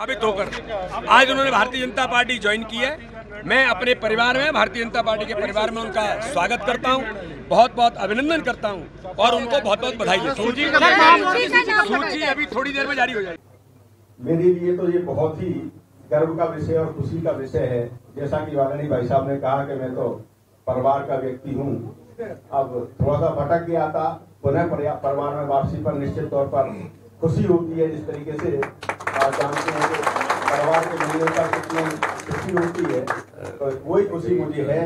साबित होकर आज उन्होंने भारतीय जनता पार्टी ज्वाइन की है। मैं अपने परिवार में, भारतीय जनता पार्टी के परिवार में उनका स्वागत करता हूं, बहुत बहुत अभिनंदन करता हूं और उनको बहुत बहुत बधाई देता हूं। सूची अभी थोड़ी देर में जारी हो जाएगी। मेरे लिए तो ये बहुत ही गर्व का विषय और खुशी का विषय है। जैसा कि वाराणी भाई साहब ने कहा कि मैं तो परिवार का व्यक्ति हूँ, अब थोड़ा सा भटक गया था, पुनः परिवार में वापसी पर निश्चित तौर पर खुशी होती है। जिस तरीके से आप जानते हैं कि परिवार के मिलने पर कितनी खुशी होती है, तो वही खुशी मुझे है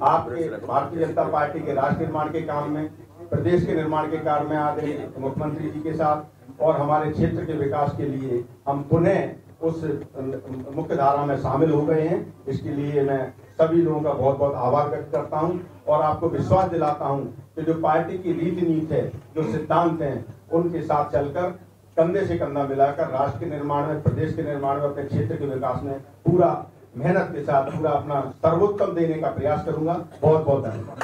आपके भारतीय जनता पार्टी के राष्ट्र निर्माण के काम में, प्रदेश के निर्माण के कार्य में आदरणीय मुख्यमंत्री जी के साथ और हमारे क्षेत्र के विकास के लिए हम पुनः उस मुख्य धारा में शामिल हो गए हैं। इसके लिए मैं सभी लोगों का बहुत बहुत आभार व्यक्त करता हूं और आपको विश्वास दिलाता हूं कि जो पार्टी की रीति नीति है, जो सिद्धांत हैं, उनके साथ चलकर कंधे से कंधा मिलाकर राष्ट्र के निर्माण में, प्रदेश के निर्माण में, अपने क्षेत्र के विकास में पूरा मेहनत के साथ पूरा अपना सर्वोत्तम देने का प्रयास करूंगा। बहुत बहुत धन्यवाद।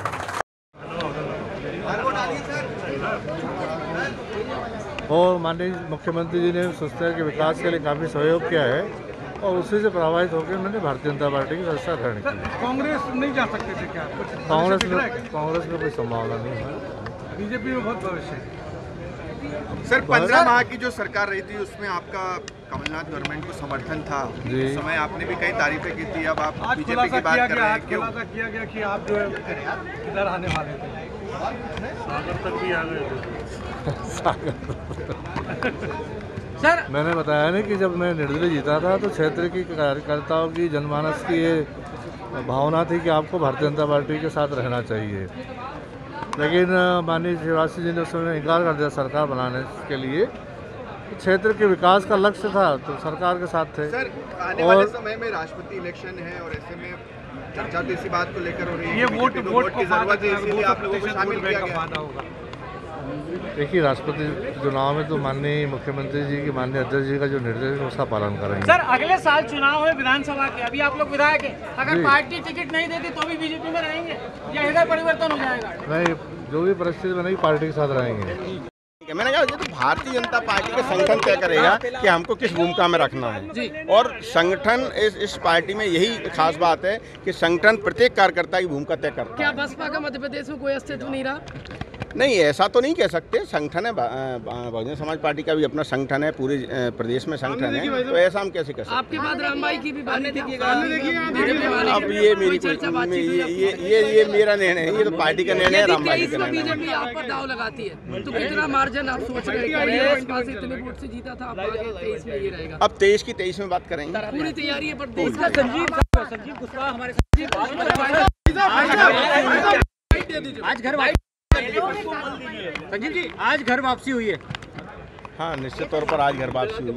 और माननीय मुख्यमंत्री जी ने स्वच्छता के विकास के लिए काफ़ी सहयोग किया है और उसी से प्रभावित होकर मैंने भारतीय जनता पार्टी की सदस्यता ग्रहण की। कांग्रेस नहीं जा सकते थे क्या? कांग्रेस में कोई संभावना नहीं है। बीजेपी में बहुत भविष्य है। सर, 15 माह की जो सरकार रही थी उसमें आपका कमलनाथ गवर्नमेंट को समर्थन था, उस समय आपने भी कई तारीफें की थी। अब आप बीजेपी की बात कर रहे हैं, क्यों? खुलासा किया गया कि आप जो है इधर आने वाले थे, सागर तक भी आ गए थे। सर, मैंने बताया ना कि जब मैं निर्दलीय जीता था तो क्षेत्र की कार्यकर्ताओं की जनमानस की ये भावना थी कि आपको भारतीय जनता पार्टी के साथ रहना चाहिए, लेकिन माननीय शिवराज सिंह जी ने उस समय इनकार कर दिया सरकार बनाने के लिए। क्षेत्र के विकास का लक्ष्य था तो सरकार के साथ थे। सर, आने वाले समय में राष्ट्रपति इलेक्शन है और ऐसे में चर्चा तो इसी बात को लेकर हो रही है, ये वोट की जरूरत है, इसलिए आप लोगों को शामिल किया गया। देखिए, राष्ट्रपति चुनाव में तो माननीय मुख्यमंत्री जी की, माननीय अध्यक्ष जी का जो निर्देश है उसका पालन करेंगे। सर, अगले साल चुनाव है विधानसभा के, अभी आप लोग विधायक हैं, अगर पार्टी टिकट नहीं देती तो भी बीजेपी में रहेंगे या हृदय परिवर्तन हो जाएगा? नहीं, जो भी परिस्थिति बनेगी पार्टी के साथ रहेंगे। मैंने कहा ये तो भारतीय जनता पार्टी का संगठन तय करेगा कि हमको किस भूमिका में रखना है, और संगठन इस पार्टी में यही खास बात है कि संगठन प्रत्येक कार्यकर्ता की भूमिका तय करता है। क्या बसपा का मध्य प्रदेश में कोई अस्तित्व नहीं रहा? नहीं, ऐसा तो नहीं कह सकते। संगठन है, बहुजन समाज पार्टी का भी अपना संगठन है, पूरे प्रदेश में संगठन है, तो ऐसा हम कैसे कह सकते हैं? आपके बाद रामबाई की भी बात थी। अब ये मेरी ये मेरा निर्णय है, ये तो पार्टी का निर्णय है, रामबाई का निर्णय है। बीजेपी आप पर दाव लगाती है तो कितना मार्जिन आप सोच रहे हैं? इतने वोट से जीता था, अब आगे 23 में ये रहेगा। अब 23 की 23 में बात करेंगे। पूरी तैयारी है, पर देश का संजीव कुशवाहा हमारे आज घर संजीव जी, आज घर वापसी हुई है। हाँ, निश्चित तौर पर आज घर वापसी हुई।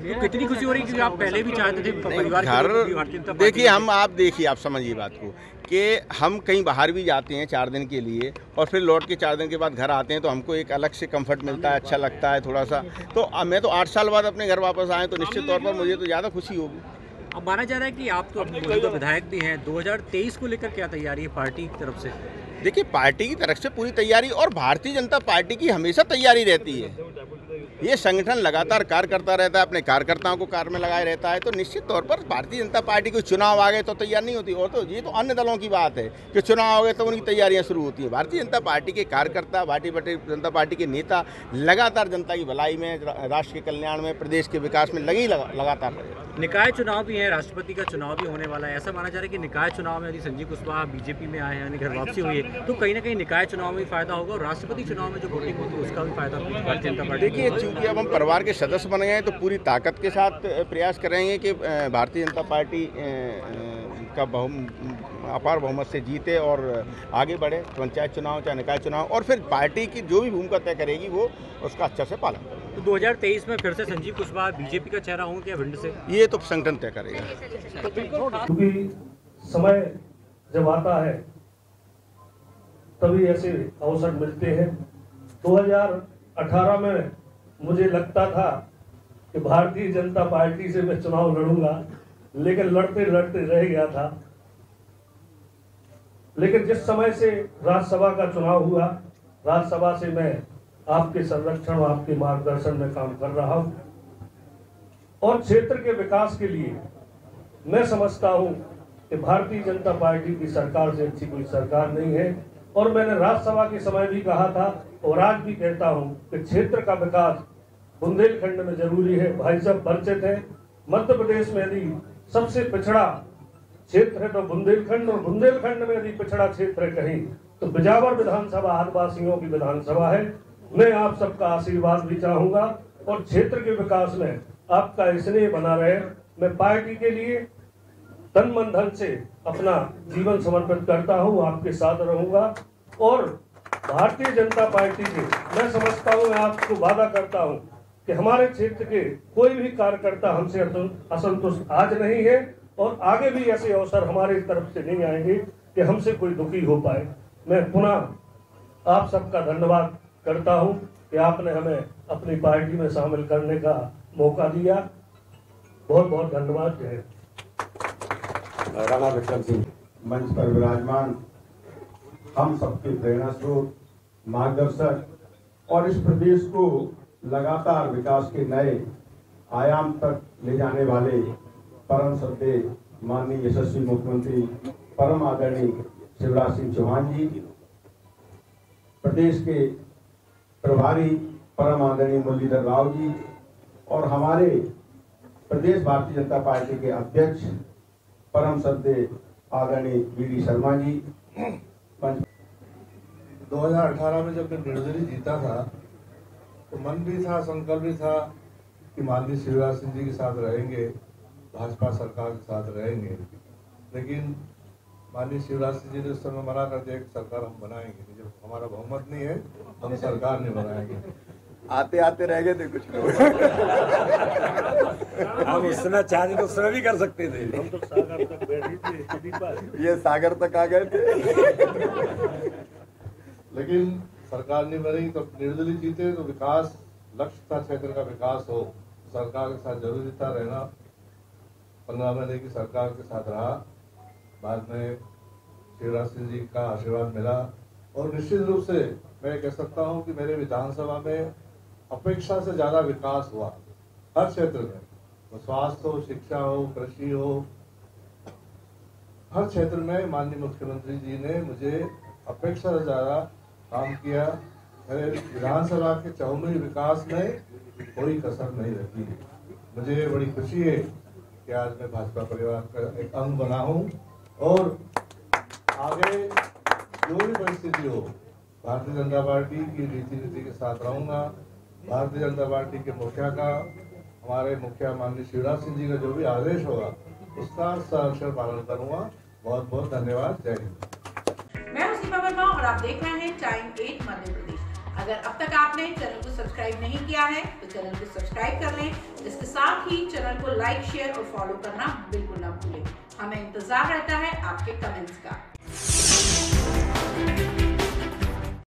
तो कितनी खुशी हो रही है कि आप पहले भी चाहते थे परिवार घर? देखिए, आप समझिए बात को कि हम कहीं बाहर भी जाते हैं 4 दिन के लिए और फिर लौट के 4 दिन के बाद घर आते हैं तो हमको एक अलग से कंफर्ट मिलता है, अच्छा लगता है थोड़ा सा। तो मैं तो 8 साल बाद अपने घर वापस आए तो निश्चित तौर पर मुझे तो ज़्यादा खुशी होगी। अब माना जा रहा है कि आप तो अपने विधायक भी हैं, 2023 को लेकर क्या तैयारी है पार्टी की तरफ से? देखिए, पार्टी की तरफ से पूरी तैयारी, और भारतीय जनता पार्टी की हमेशा तैयारी रहती है। ये संगठन लगातार कार्य करता रहता है, अपने कार्यकर्ताओं को कार्य में लगाए रहता है, तो निश्चित तौर पर भारतीय जनता पार्टी को चुनाव आ गए तो तैयार नहीं होती। और तो ये तो अन्य दलों की बात है कि चुनाव आ गए तो उनकी तैयारियां शुरू होती हैं। भारतीय जनता पार्टी के कार्यकर्ता, भारतीय जनता पार्टी के नेता लगातार जनता की भलाई में, राष्ट्र के कल्याण में, प्रदेश के विकास में लगातार रहे। निकाय चुनाव भी है, राष्ट्रपति का चुनाव भी होने वाला है, ऐसा माना जा रहा है कि निकाय चुनाव में यदि संजीव कुशवाहा बीजेपी में आए हैं, यानी घर वापसी हुई है, तो कहीं ना कहीं निकाय चुनाव में भी फायदा होगा और राष्ट्रपति चुनाव में जो वोटिंग होगी उसका भी फायदा भारतीय जनता पार्टी। देखिए, चूंकि अब हम परिवार के सदस्य बन गए हैं तो पूरी ताकत के साथ प्रयास करेंगे कि भारतीय जनता पार्टी का अपार बहुमत से जीते और आगे बढ़े, पंचायत चुनाव चाहे निकाय चुनाव, और फिर पार्टी की जो भी भूमिका तय करेगी वो उसका अच्छा से पालन करेगी। तो 2023 में फिर से संजीव कुशवाहा बीजेपी का चेहरा होंगे या भिंड से? ये तो संगठन तय करेगा। क्योंकि समय जब आता है तभी ऐसे अवसर मिलते हैं। 2018 में मुझे लगता था कि भारतीय जनता पार्टी से मैं चुनाव लड़ूंगा, लेकिन लड़ते लड़ते रह गया था। लेकिन जिस समय से राज्यसभा का चुनाव हुआ, राज्यसभा से मैं आपके संरक्षण, आपके मार्गदर्शन में काम कर रहा हूं। और क्षेत्र के विकास के लिए मैं समझता हूं कि भारतीय जनता पार्टी की सरकार से अच्छी कोई सरकार नहीं है। और मैंने राज्यसभा के समय भी कहा था और आज भी कहता हूं कि क्षेत्र का विकास बुंदेलखंड में जरूरी है। भाई साहब परिचित है, मध्य प्रदेश में यदि सबसे पिछड़ा क्षेत्र है तो बुंदेलखंड, और बुंदेलखंड में यदि पिछड़ा क्षेत्र है कहीं तो बिजावर विधानसभा आदिवासियों की विधानसभा है। मैं आप सबका आशीर्वाद भी चाहूंगा और क्षेत्र के विकास में आपका स्नेह बना रहे। मैं पार्टी के लिए तन मन धन से अपना जीवन समर्पित करता हूं, आपके साथ रहूंगा। और भारतीय जनता पार्टी के मैं समझता हूं, मैं आपको वादा करता हूं कि हमारे क्षेत्र के कोई भी कार्यकर्ता हमसे असंतुष्ट आज नहीं है और आगे भी ऐसे अवसर हमारे तरफ से नहीं आएंगे कि हमसे कोई दुखी हो पाए। मैं पुनः आप सबका धन्यवाद करता हूं कि आपने हमें अपनी पार्टी में शामिल करने का मौका दिया। बहुत बहुत धन्यवाद। जय राणा विक्रम सिंह मंच पर विराजमान, हम सबके प्रेरणा स्रोत, मार्गदर्शक और इस प्रदेश को लगातार विकास के नए आयाम तक ले जाने वाले परम श्रद्धेय माननीय यशस्वी मुख्यमंत्री परम आदरणीय शिवराज सिंह चौहान जी, प्रदेश के प्रभारी परम आदरणीय मुरलीधर राव जी और हमारे प्रदेश भारतीय जनता पार्टी के अध्यक्ष परम श्रद्धेय आदरणीय वी.डी. शर्मा जी। 2018 में जब मैं निर्दलीय जीता था तो मन भी था, संकल्प भी था कि माननीय शिवराज सिंह जी के साथ रहेंगे, भाजपा सरकार के साथ रहेंगे। लेकिन माननीय शिवराज सिंह जी ने उस समय मना कर दिया कि सरकार हम बनाएंगे नहीं, जब हमारा बहुमत नहीं है हम सरकार नहीं बनाएंगे। आते आते रह गए थे कुछ लोग। हम उस समय चाहते तो उस समय भी कर सकते थे। हम तो सागर तक बैठे थे, ये सागर तक आ गए थे। लेकिन सरकार नहीं बनी तो निर्दलीय जीते तो विकास लक्ष्य था, क्षेत्र का विकास हो, सरकार के साथ जरूरी था रहना। 15 महीने की सरकार के साथ रहा, बाद में शिवराज सिंह जी का आशीर्वाद मिला और निश्चित रूप से मैं कह सकता हूं कि मेरे विधानसभा में अपेक्षा से ज्यादा विकास हुआ हर क्षेत्र में, तो स्वास्थ्य हो, शिक्षा हो, कृषि हो, हर क्षेत्र में माननीय मुख्यमंत्री जी ने मुझे अपेक्षा से ज्यादा काम किया। मेरे विधानसभा के चहुमुखी विकास में कोई कसर नहीं रखी। मुझे बड़ी खुशी है कि आज मैं भाजपा परिवार का एक अंग बना हूं और आगे जो भी परिस्थिति हो भारतीय जनता पार्टी की रीति नीति के साथ रहूंगा। भारतीय जनता पार्टी के मुखिया का, हमारे मुखिया माननीय शिवराज सिंह जी का जो भी आदेश होगा उसका सअक्षर पालन करूंगा। बहुत बहुत धन्यवाद। जय हिंद। मैं हूं सीमा वर्मा और आप देख रहे हैं टाइम 8 मध्य प्रदेश। अगर अब तक आपने चैनल को सब्सक्राइब नहीं किया है तो चैनल को सब्सक्राइब कर लें। इसके साथ ही चैनल को लाइक, शेयर और फॉलो करना बिल्कुल ना भूलें। हमें इंतजार रहता है आपके कमेंट्स का।